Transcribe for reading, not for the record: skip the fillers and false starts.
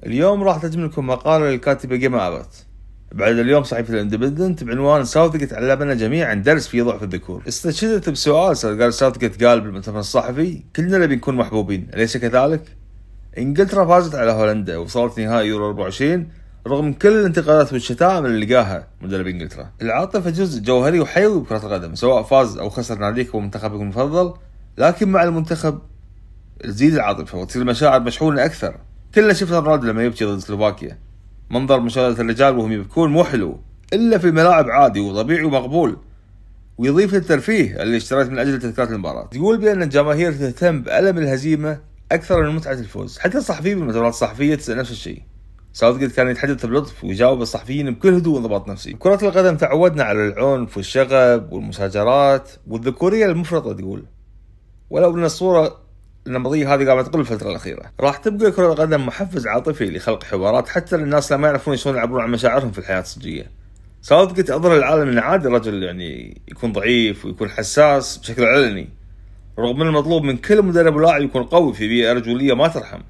اليوم راح أترجم لكم مقالة للكاتبة جيما أبت بعد اليوم صحيفة الاندبندنت بعنوان ساوثجيت علمنا جميعا درس في ضعف الذكور. استشهدت بسؤال قال ساوثجيت قال بالمؤتمر الصحفي: كلنا نبي نكون محبوبين، أليس كذلك؟ انجلترا فازت على هولندا ووصلت نهائي يورو 24 رغم كل الانتقادات والشتائم اللي لقاها مدرب انجلترا. العاطفة جزء جوهري وحيوي بكرة القدم، سواء فاز او خسر ناديك ومنتخبك المفضل، لكن مع المنتخب تزيد العاطفة وتصير المشاعر مشحونة اكثر. كلنا شفنا رونالدو لما يبكي ضد سلوفاكيا، منظر مشاهدة الرجال وهم يبكون مو حلو الا في الملاعب، عادي وطبيعي ومقبول، ويضيف للترفيه اللي اشتريت من اجل تذكرة المباراة. تقول بان الجماهير تهتم بألم الهزيمة اكثر من متعة الفوز، حتى الصحفيين بالمؤتمرات الصحفية تسأل نفس الشيء. ساوثجيت كان يتحدث بلطف ويجاوب الصحفيين بكل هدوء وانضباط نفسي. كرة القدم تعودنا على العنف والشغب والمساجرات والذكورية المفرطة تقول، ولو ان الصورة النمطية هذه قامت تقل الفترة الأخيرة. راح تبقى كرة القدم محفز عاطفي لخلق حوارات حتى للناس اللي ما يعرفون شلون يعبرون عن مشاعرهم في الحياة الصجية. ساوثجيت أظهر للعالم أن عادي الرجل يكون ضعيف ويكون حساس بشكل علني، رغم من المطلوب من كل مدرب ولاعب يكون قوي في بيئة رجولية ما ترحم.